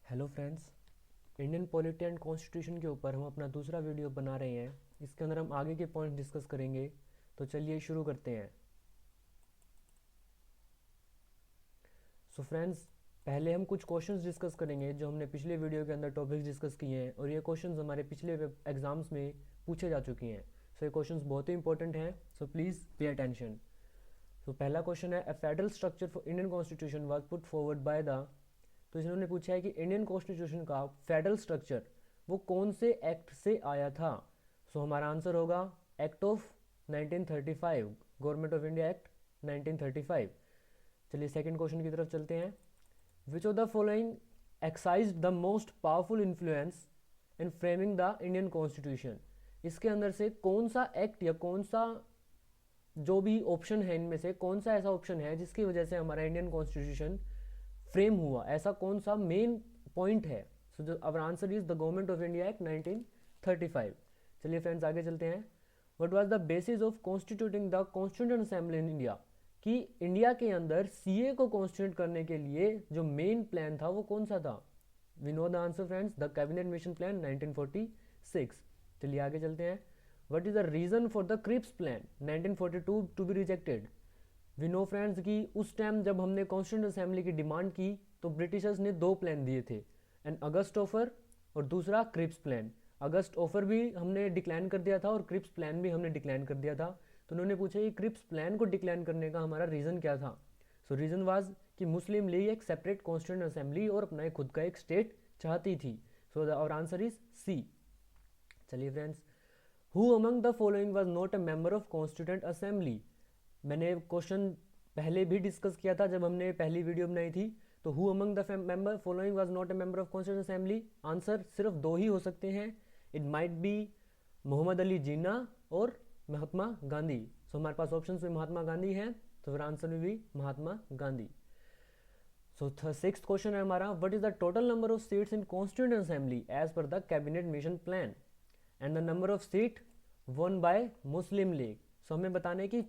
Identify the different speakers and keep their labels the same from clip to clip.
Speaker 1: Hello friends, Indian polity and constitution के ऊपर हम अपना दूसरा वीडियो बना रहे हैं। इसके अंदर हम आगे के पॉइंट डिस्कस करेंगे। तो चलिए शुरू करते हैं। सो फ्रेंड्स, पहले हम कुछ क्वेश्चंस डिस्कस करेंगे जो हमने पिछले वीडियो के अंदर टॉपिक्स डिस्कस किए हैं, और ये क्वेश्चंस हमारे पिछले एग्जाम्स में पूछे जा चुके हैं। सो ये क्वेश्चंस बहुत ही इंपॉर्टेंट हैं, सो प्लीज़ पे अटेंशन। तो पहला क्वेश्चन है, a federal structure for Indian constitution was put forward by the. तो इन्होंने पूछा है कि इंडियन कॉन्स्टिट्यूशन का फेडरल स्ट्रक्चर वो कौन से एक्ट से आया था। सो हमारा आंसर होगा act of 1935, government of India Act 1935। चलिए सेकंड क्वेश्चन की तरफ चलते हैं। Which of the following excise the most powerful influence in framing the Indian constitution. इसके अंदर से कौन सा एक्ट या कौन सा जो भी ऑप्शन है, इनमें से कौन सा ऐसा ऑप्शन है जिसकी वजह से हमारा इंडियन कॉन्स्टिट्यूशन फ्रेम हुआ, ऐसा कौन सा मेन पॉइंट है। So the our answer is the Government of India Act 1935। चलिए फ्रेंड्स आगे चलते हैं। What was the basis of constituting the constituent assembly in India. कि इंडिया के अंदर सीए को कॉन्स्टिट्यूट करने के लिए जो मेन प्लान था वो कौन सा था। We know the answer friends, the cabinet mission Plan 1946। चलिए आगे चलते हैं। What is the reason for the Cripps plan 1942 to be rejected. We know friends कि उस टाइम जब हमने कॉन्स्टिट्यूंट असेंबली की डिमांड की तो ब्रिटिशर्स ने दो प्लान दिए थे, एन अगस्त ऑफर और दूसरा क्रिप्स प्लान। अगस्त ऑफर भी हमने डिक्लाइन कर दिया था और क्रिप्स प्लान भी हमने डिक्लाइन कर दिया था। तो उन्होंने पूछा कि क्रिप्स प्लान को डिक्लाइन करने का हमारा रीज़न क्या था। सो रीज़न वाज कि मुस्लिम लीग एक सेपरेट कॉन्स्टिट्यूंट असेंबली और अपना खुद का एक स्टेट चाहती थी। So our answer is C. चलिए friends, who among the following was not a member of constituent assembly. मैंने क्वेश्चन पहले भी डिस्कस किया था जब हमने पहली वीडियो बनाई थी। तो who among the member following was not a member of constituent assembly. Answer सिर्फ दो ही हो सकते हैं। It might be Mohammad Ali Jinnah और महात्मा गांधी। सो हमारे पास ऑप्शन में महात्मा गांधी है, तो फिर आंसर में भी Mahatma Gandhi. So sixth question है हमारा, what is the total number of seats in constituent assembly as per the cabinet mission plan and the number of seat won by Muslim League. So हमें बताने कि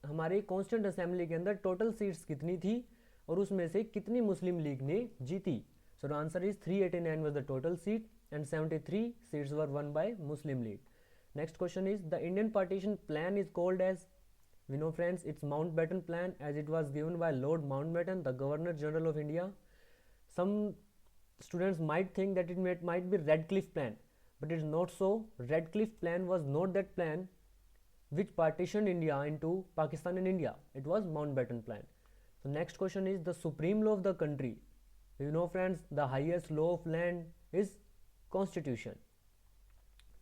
Speaker 1: हमारे कॉन्स्टिट्यूंट असेंबली के अंदर total seats कितनी थी और उसमें से कितनी मुस्लिम लीग ने जीती। So the answer is 389 was the total seat and 73 seats were won by Muslim League. Next question is, the Indian partition plan is called as. We know friends, it's Mountbatten plan as it was given by Lord Mountbatten, the Governor General of India. Some students might think that it might be Radcliffe plan, but it is not so. Radcliffe plan was not that plan which partitioned India into Pakistan and India. It was Mountbatten plan. So next question is, the supreme law of the country. You know friends, the highest law of land is constitution.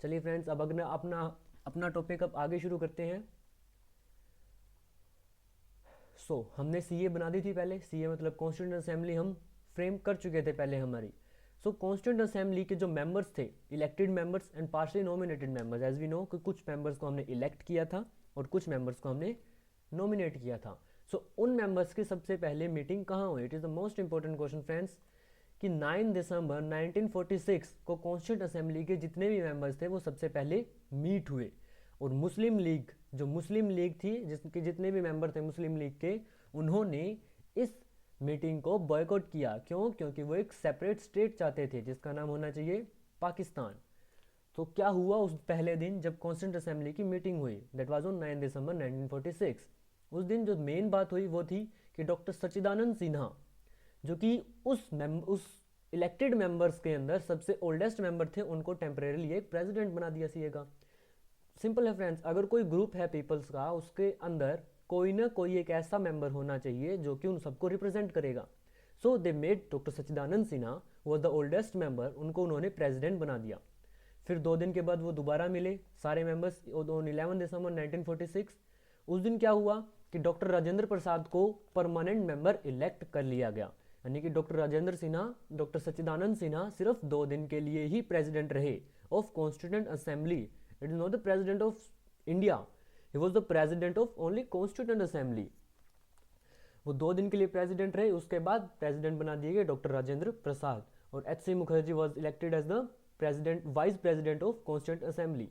Speaker 1: चलिए friends, अब अपना अपना topic अब आगे शुरू करते हैं। हमने सीए बना दी थी पहले। सीए मतलब कॉन्स्टिट्यूंट असेंबली हम फ्रेम कर चुके थे पहले हमारी। कॉन्स्टिट्यूंट असेंबली के जो मेंबर्स थे, elected members and partially nominated members, as we know कि कुछ मेंबर्स को हमने इलेक्ट किया था और कुछ मेंबर्स को हमने नॉमिनेट किया था। उन मेंबर्स की सबसे पहले मीटिंग कहाँ हुई? It is the most important question friends, कि 9 दिसंबर 1946 को कॉन्स्टिट्यूंट असेंबली के जितने भी मेंबर्स थे वो सबसे पहले मीट हुए। और मुस्लिम लीग, जो मुस्लिम लीग थी जिसके जितने भी मेंबर थे मुस्लिम लीग के, उन्होंने इस मीटिंग को बॉयकॉट किया। क्यों? क्योंकि वो एक सेपरेट स्टेट चाहते थे जिसका नाम होना चाहिए पाकिस्तान। तो क्या हुआ उस पहले दिन जब कॉन्स्टिट्यूंट असेंबली की मीटिंग हुई? दैट वाज ऑन 9 दिसंबर 1946। उस दिन जो मेन बात हुई वो थी कि डॉक्टर सच्चिदानंद सिन्हा, जो कि उस इलेक्टेड मेंबर्स के अंदर सबसे ओल्डेस्ट मेंबर थे, उनको टेम्परेरी एक प्रेसिडेंट बना दिया सीए का। सिंपल है फ्रेंड्स, अगर कोई ग्रुप है पीपल्स का, उसके अंदर कोई ना कोई एक ऐसा मेंबर होना चाहिए जो कि उन सबको रिप्रेजेंट करेगा। So they made doctor Sachchidananda Sinha was the oldest member, उनको उन्होंने प्रेसिडेंट बना दिया। फिर 2 दिन के बाद वो दोबारा मिले सारे मेंबर्स ऑन 11 दिसंबर 1946। उस दिन क्या हुआ कि डॉक्टर राजेंद्र प्रसाद को परमानेंट मेंबर इलेक्ट कर लिया गया। यानी कि डॉक्टर राजेंद्र सिन्हा, डॉक्टर सच्चिदानंद सिन्हा सिर्फ 2 दिन के लिए ही प्रेसिडेंट रहे of constituent assembly. It is not the president of India, he was the president of only constituent assembly. वो 2 दिन के लिए प्रेसिडेंट रहे, उसके बाद प्रेसिडेंट बना दिए गए डॉक्टर राजेंद्र प्रसाद, और HC. Mukherjee was elected as the president, vice president of constituent assembly.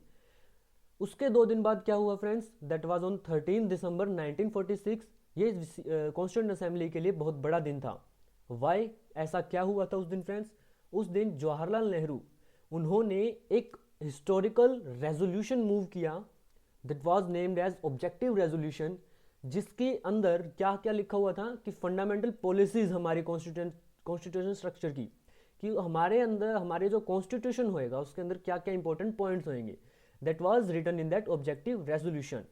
Speaker 1: उसके 2 दिन बाद क्या हुआ friends? That was on 13 December 1946। ये कॉन्स्टिट्यूंट असेंबली के लिए बहुत बड़ा दिन था। वाई? ऐसा क्या हुआ था उस दिन फ्रेंड्स? उस दिन जवाहरलाल नेहरू उन्होंने एक हिस्टोरिकल रेजोल्यूशन मूव किया that was named as objective resolution, जिसके अंदर क्या क्या लिखा हुआ था कि फंडामेंटल पॉलिसीज हमारी कॉन्स्टिट्यूशन स्ट्रक्चर की, कि हमारे अंदर हमारे जो कॉन्स्टिट्यूशन होएगा उसके अंदर क्या क्या इंपॉर्टेंट पॉइंट्स होंगे, that was written in that objective resolution.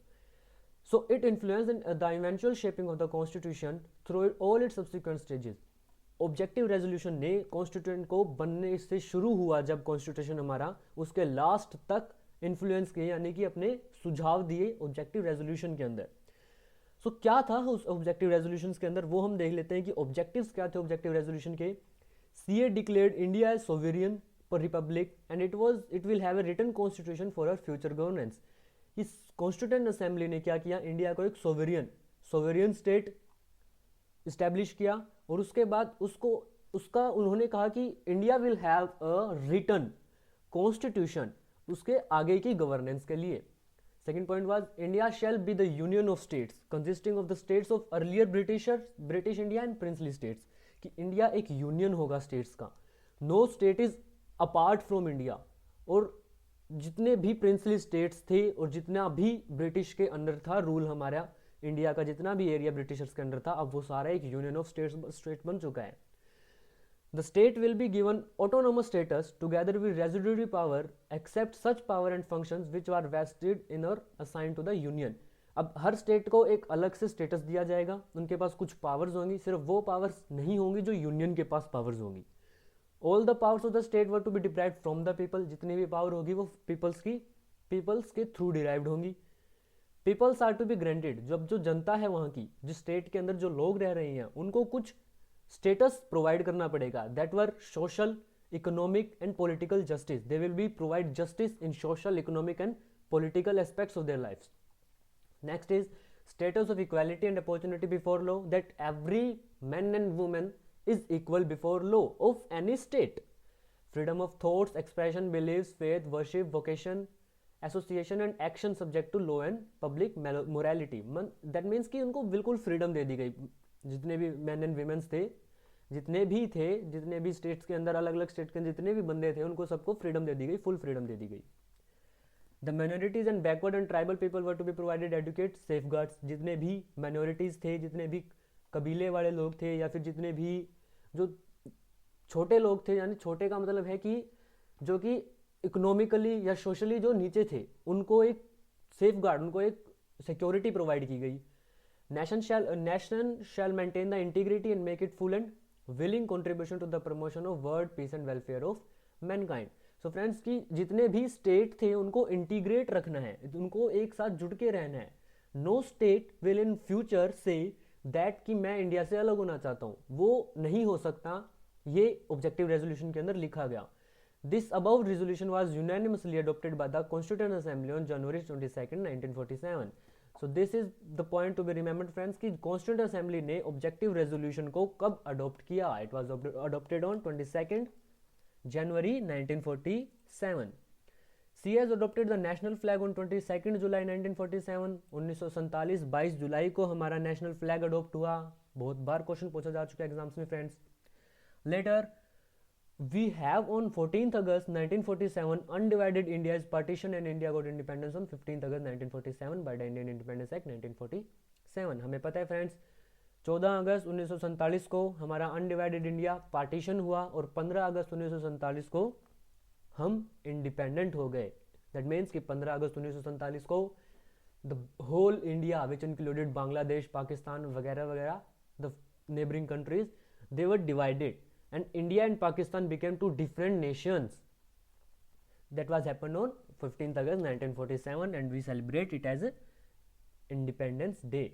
Speaker 1: So it influenced the eventual shaping of the constitution through all its subsequent stages. Objective resolution ने कॉन्स्टिट्यूशन को बनने से शुरू हुआ जब कॉन्स्टिट्यूशन हमारा, उसके लास्ट तक इन्फ्लुएंस किए, यानी कि अपने सुझाव दिए ऑब्जेक्टिव रेजोल्यूशन के अंदर. सो क्या था उस ऑब्जेक्टिव रेजोल्यूशन के अंदर, वो हम देख लेते हैं कि ऑब्जेक्टिव्स क्या थे ऑब्जेक्टिव रेजोल्यूशन के. CA declared India as sovereign republic and it will have a written constitution for our future governance. इस कॉन्स्टिट्यूंट असेंबली ने क्या किया, इंडिया को एक सोवेरियन स्टेट इस्टेब्लिश किया, और उसके बाद उसका उन्होंने कहा कि India will have a written constitution उसके आगे की गवर्नेंस के लिए. Second point was India shall be the union of states consisting of the states of earlier British India and princely states, कि इंडिया एक यूनियन होगा स्टेट्स का, no state is apart from India. और जितने भी princely states थे और जितना भी ब्रिटिश के अंडर था रूल, हमारा इंडिया का जितना भी एरिया ब्रिटिशर्स के अंडर था, अब वो सारा एक यूनियन ऑफ स्टेट बन चुका है. The state will be given autonomous status together with residuary power except such power and functions which are vested in or assigned to the union. अब हर स्टेट को एक अलग से स्टेटस दिया जाएगा, उनके पास कुछ पावर्स होंगी, सिर्फ वो पावर्स नहीं होंगी जो यूनियन के पास पावर्स होंगी. All the powers of the state were to be derived from the people, जितनी भी पावर होगी वो पीपल्स के थ्रू डिराइव्ड होंगी. Peoples are to be granted, जब जो जनता है वहां की, जिस स्टेट के अंदर जो लोग रह रहे हैं, उनको कुछ स्टेटस प्रोवाइड करना पड़ेगा, that were social, economic and political justice. They will be provide justice in social, economic and political aspects of their lifes. Next is status of equality and opportunity before law, that every man and woman is equal before law of any state. Freedom of thoughts, expression, beliefs, faith, worship, vocation, association and action subject to law and public morality. That means कि उनको बिल्कुल freedom दे दी गई, जितने भी man and women's थे, जितने भी states के अंदर, अलग अलग स्टेट के जितने भी बंदे थे, उनको सबको फ्रीडम दे दी गई, फुल फ्रीडम दे दी गई. The minorities and backward and tribal people were to be provided adequate safeguards. जितने भी minorities थे, जितने भी कबीले वाले लोग थे, या फिर जितने भी जो छोटे लोग थे, यानी छोटे का मतलब है कि जो कि इकोनॉमिकली या सोशली जो नीचे थे, उनको एक सेफगार्ड, उनको एक सिक्योरिटी प्रोवाइड की गई. Nation shall maintain the integrity and make it full and willing contribution to the promotion of world peace and welfare of mankind. So friends कि जितने भी स्टेट थे उनको इंटीग्रेट रखना है, उनको एक साथ जुड़ के रहना है. No state will in future से दैट कि मैं इंडिया से अलग होना चाहता हूँ, वो नहीं हो सकता. ये ऑब्जेक्टिव रेजोल्यूशन के अंदर लिखा गया. This above resolution was unanimously adopted by the constituent assembly on January 22, 1947. So this is the point to be remembered friends कि कॉन्स्टिट्यूएंट असेंबली ने ऑब्जेक्टिव रेजोल्यूशन को कब अडॉप्ट किया. It was adopted on 22 January 1947. CA has adopted the national flag on 22 July 1947. 1947 22 जुलाई को हमारा national flag adopt हुआ. बहुत बार question पूछा जा चुका है एग्जाम्स में friends. Later we have on 14th August 1947 undivided India is partition and India got independence on 15th August 1947 by the Indian Independence Act 1947. हमें पता है फ्रेंड्स 14 अगस्त 1947 को हमारा अनडिवाइडेड इंडिया पार्टीशन हुआ और 15 अगस्त 1947 को हम इंडिपेंडेंट हो गए. दैट मीन्स कि 15 अगस्त 1947 को the whole India which included Bangladesh, Pakistan वगैरह वगैरह, the neighbouring countries, they were divided and India and Pakistan became two different nations. That was happened on 15th August 1947 and we celebrate it as independence day.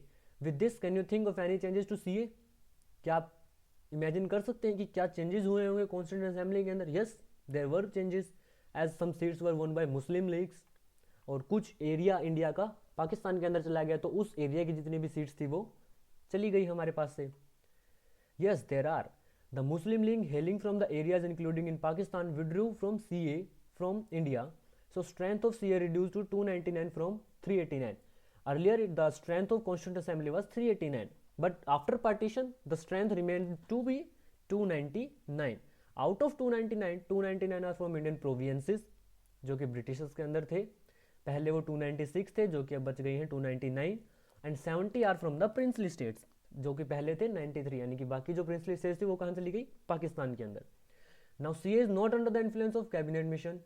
Speaker 1: With this, can you think of any changes to CA? क्या आप imagine कर सकते हैं कि क्या changes हुए होंगे constituent assembly के अंदर? Yes, there were changes as some seats were won by Muslim leagues, और कुछ एरिया इंडिया का पाकिस्तान के अंदर चला गया, तो उस एरिया की जितनी भी सीट्स थी वो चली गई हमारे पास से. Yes, there are the Muslim League hailing from the areas including in Pakistan withdrew from CA from India, so strength of CA reduce to 299 from 389. Earlier, the strength of Constituent Assembly was 389, but after partition, the strength remained to be 299. Out of 299 are from Indian provinces जो कि Britishers के अंदर थे। पहले वो 296 थे जो कि अब बच गई हैं 299, and 70 are from the princely states जो कि पहले थे 93, यानी कि बाकी जो प्रिंसली स्टेट्स थी वो कहाँ चली गई, पाकिस्तान के अंदर। Now CA is not under the influence of Cabinet Mission,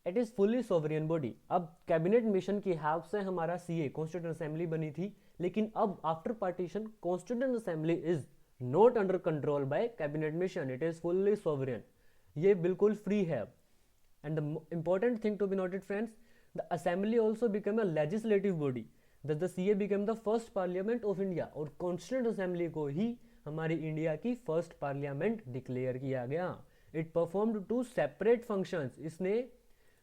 Speaker 1: it is fully sovereign body. अब कैबिनेट मिशन की हेल्प से हमारा सीए कॉन्स्टिट्यूएंट असेंबली बनी थी, लेकिन अब after partition constituent assembly is not under control by Cabinet Mission, it is fully sovereign, ये बिल्कुल फ्री है। And the important thing to be noted friends, the assembly also become a legislative body, the CA become the first parliament of India, और constituent assembly को ही हमारी India की first parliament declare किया गया। It performed two separate functions, इसने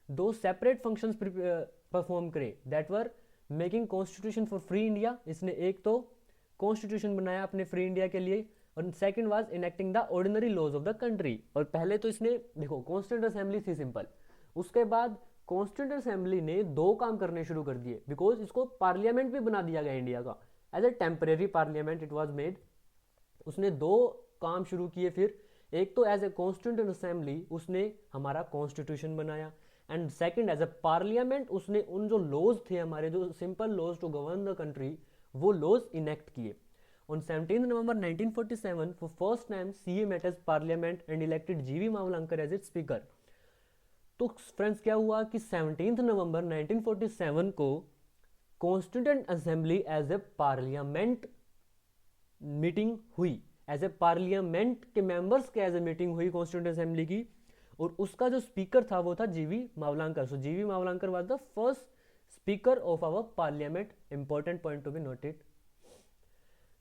Speaker 1: दो separate functions perform करे, that were making constitution for free India, इसने एक तो कॉन्स्टिट्यूशन बनाया अपने फ्री इंडिया के लिए, और second was enacting the ordinary laws of the country. और पहले तो इसने देखो कॉन्स्टिट्यूएंट असेंबली थी सिंपल, उसके बाद कॉन्स्टिट्यूएंट असेंबली ने दो काम करने शुरू कर दिए, बिकॉज इसको पार्लियामेंट भी बना दिया गया इंडिया का, as a temporary parliament it was made. उसने दो काम शुरू किए फिर, एक तो एज ए कॉन्स्टिट्यूएंट असेंबली उसने हमारा कॉन्स्टिट्यूशन बनाया, and second as a parliament उसने उन जो लॉज थे हमारे, जो simple laws to govern the country, वो लॉज इनेक्ट किए। On 17 November 1947, for first time, CA met as Parliament and elected GV Mavlankar as its Speaker. तो फ्रेंड्स क्या हुआ कि 17 नवंबर 1947 को constituent assembly as a parliament meeting हुई, as a parliament के मेंबर्स के एज ए मीटिंग हुई कॉन्स्टिट्यूएंट असेंबली की, और उसका जो स्पीकर था वो था जीवी Mavalankar. So GV Mavalankar was the first speaker of our parliament, important point to be noted.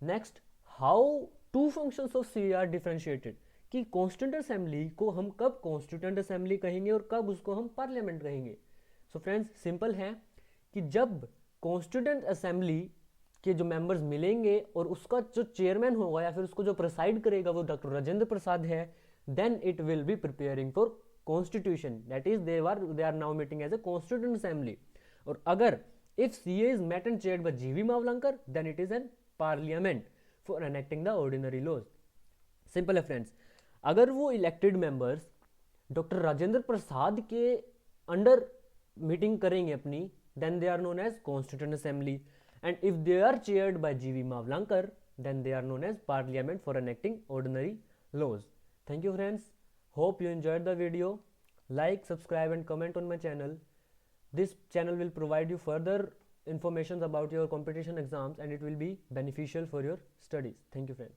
Speaker 1: Next, how two functions of CA are differentiated, कि कॉन्स्टिट्यूएंट असेंबली को हम कब कॉन्स्टिट्यूएंट असेंबली कहेंगे और कब उसको हम पार्लियामेंट कहेंगे। सो फ्रेंड्स सिंपल है कि जब कॉन्स्टिट्यूएंट असेंबली के जो मेंबर्स मिलेंगे और उसका जो चेयरमैन होगा या फिर उसको जो प्रिसाइड करेगा वो डॉक्टर राजेंद्र प्रसाद है, then it will be preparing for constitution, that is they are now meeting as a constituent assembly. और अगर if CA is met and chaired by GV Mavalankar, then it is an parliament for enacting the ordinary laws. Simple है friends, अगर वो elected members doctor Rajendra Prasad के under meeting करेंगे अपनी, then they are known as constituent assembly, and if they are chaired by GV Mavalankar, then they are known as parliament for enacting ordinary laws. Thank you friends, hope you enjoyed the video. Like, subscribe and comment on my channel. This channel will provide you further information about your competition exams and it will be beneficial for your studies. Thank you friends.